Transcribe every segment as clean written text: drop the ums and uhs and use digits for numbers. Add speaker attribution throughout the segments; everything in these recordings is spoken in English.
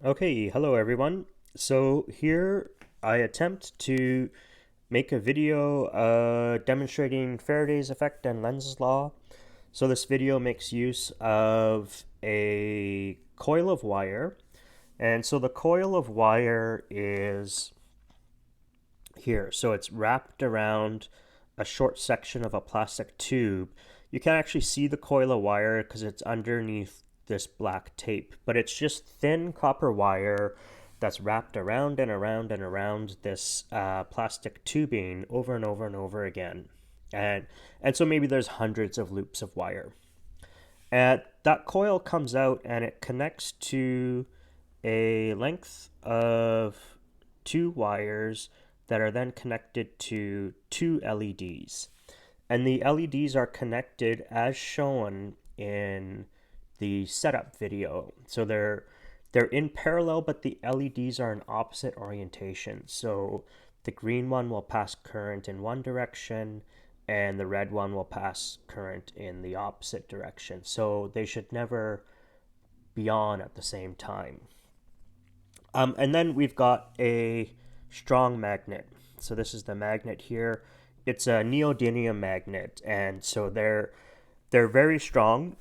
Speaker 1: Okay, hello everyone. So here I attempt to make a video demonstrating Faraday's effect and Lenz's law. So this video makes use of a coil of wire. And so the coil of wire is here. So it's wrapped around a short section of a plastic tube. You can't actually see the coil of wire because it's underneath this black tape, but it's just thin copper wire that's wrapped around and around and around this plastic tubing over and over and over again. And so maybe there's hundreds of loops of wire. And that coil comes out and it connects to a length of two wires that are then connected to two LEDs. And the LEDs are connected as shown in the setup video. So they're in parallel, but the LEDs are in opposite orientation. So the green one will pass current in one direction and the red one will pass current in the opposite direction. So they should never be on at the same time. And then we've got a strong magnet. So this is the magnet here. It's a neodymium magnet, and so they're very strong.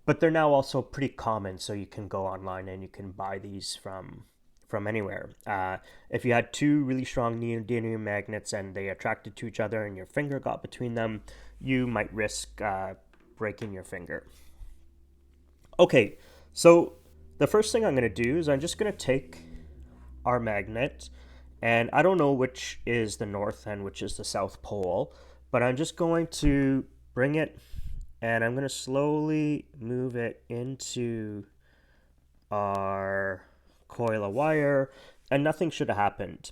Speaker 1: But they're now also pretty common. So you can go online and you can buy these from anywhere. If you had two really strong neodymium magnets and they attracted to each other and your finger got between them, you might risk breaking your finger. Okay, so the first thing I'm going to do is I'm just going to take our magnet, and I don't know which is the north and which is the south pole, but I'm just going to bring it and I'm going to slowly move it into our coil of wire, and nothing should have happened.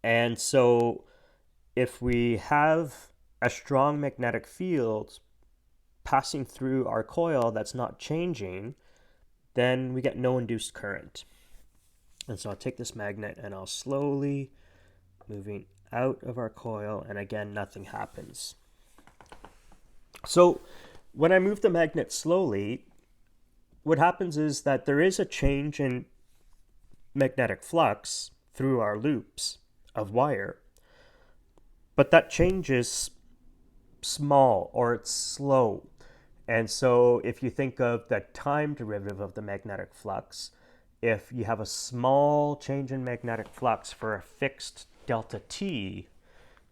Speaker 1: And so if we have a strong magnetic field passing through our coil that's not changing, then we get no induced current. And so I'll take this magnet and I'll slowly moving out of our coil, and again nothing happens. So when I move the magnet slowly, what happens is that there is a change in magnetic flux through our loops of wire, but that change is small or it's slow. And so if you think of the time derivative of the magnetic flux, if you have a small change in magnetic flux for a fixed delta t,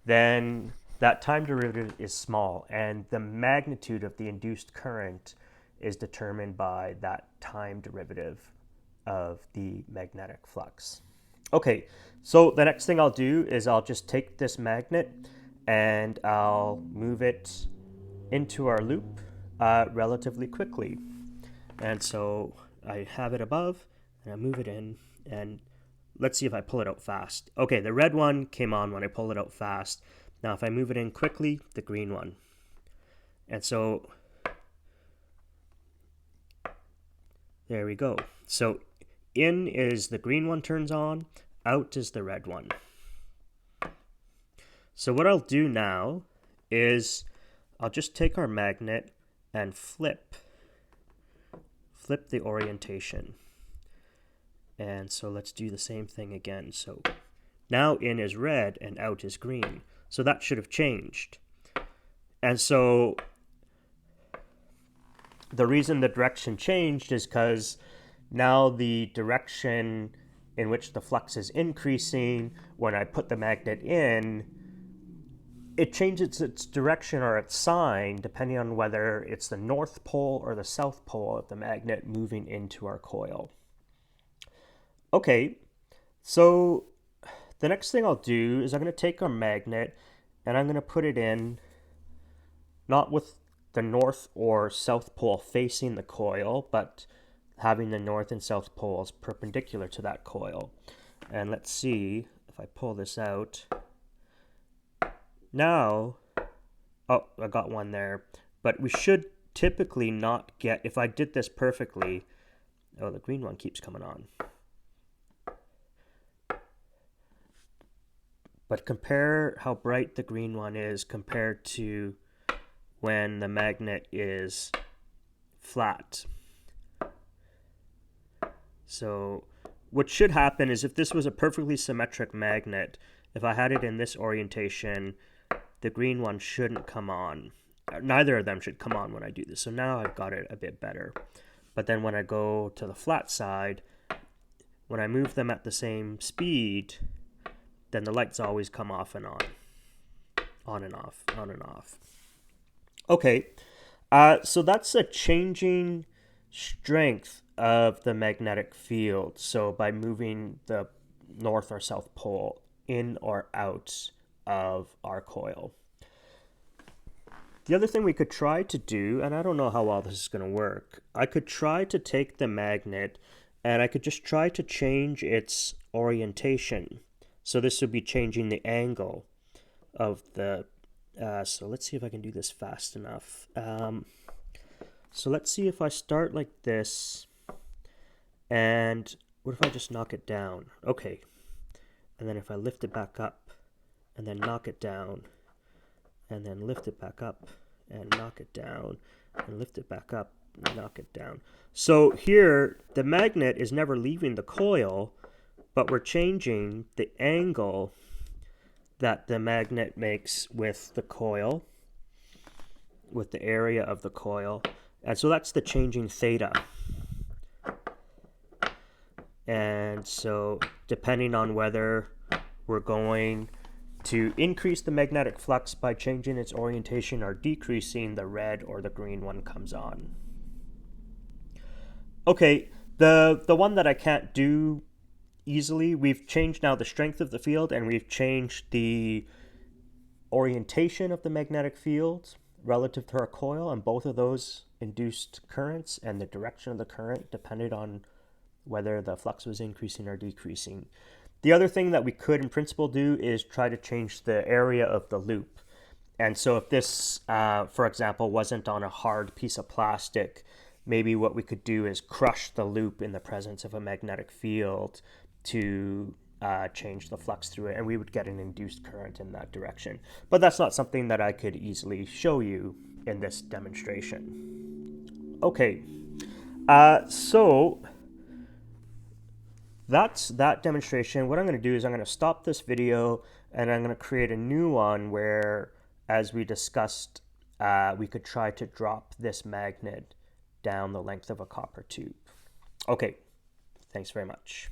Speaker 1: then that time derivative is small, and the magnitude of the induced current is determined by that time derivative of the magnetic flux. Okay, so the next thing I'll do is I'll just take this magnet and I'll move it into our loop relatively quickly. And so I have it above and I move it in, and let's see if I pull it out fast. Okay, the red one came on when I pulled it out fast. Now if I move it in quickly, the green one. And so there we go. So in is the green one turns on, out is the red one. So what I'll do now is I'll just take our magnet and flip the orientation. And so let's do the same thing again. So now in is red and out is green. So that should have changed. And so the reason the direction changed is because now the direction in which the flux is increasing, when I put the magnet in, it changes its direction or its sign depending on whether it's the north pole or the south pole of the magnet moving into our coil. Okay, so the next thing I'll do is I'm going to take our magnet and I'm going to put it in not with the north or south pole facing the coil, but having the north and south poles perpendicular to that coil. And let's see if I pull this out. Now, oh, I got one there, but we should typically not get, if I did this perfectly, oh, the green one keeps coming on. But compare how bright the green one is compared to when the magnet is flat. So what should happen is if this was a perfectly symmetric magnet, if I had it in this orientation, the green one shouldn't come on. Neither of them should come on when I do this. So now I've got it a bit better. But then when I go to the flat side, when I move them at the same speed, then the lights always come off and on and off, on and off. Okay, so that's a changing strength of the magnetic field. So by moving the north or south pole in or out of our coil. The other thing we could try to do, and I don't know how well this is going to work, I could try to take the magnet and I could just try to change its orientation. So this would be changing the angle of the, so let's see if I can do this fast enough. So let's see if I start like this, and what if I just knock it down? Okay, and then if I lift it back up, and then knock it down, and then lift it back up, and knock it down, and lift it back up, and knock it down. So here, the magnet is never leaving the coil, but we're changing the angle that the magnet makes with the coil, with the area of the coil. And so that's the changing theta. And so depending on whether we're going to increase the magnetic flux by changing its orientation or decreasing, the red or the green one comes on. Okay, the one that I can't do easily, we've changed now the strength of the field and we've changed the orientation of the magnetic field relative to our coil, and both of those induced currents, and the direction of the current depended on whether the flux was increasing or decreasing. The other thing that we could in principle do is try to change the area of the loop. And so if this, for example, wasn't on a hard piece of plastic, maybe what we could do is crush the loop in the presence of a magnetic field to change the flux through it, and we would get an induced current in that direction. But that's not something that I could easily show you in this demonstration. Okay, so that's that demonstration. What I'm going to do is I'm going to stop this video and I'm going to create a new one where, as we discussed, we could try to drop this magnet down the length of a copper tube. Okay, thanks very much.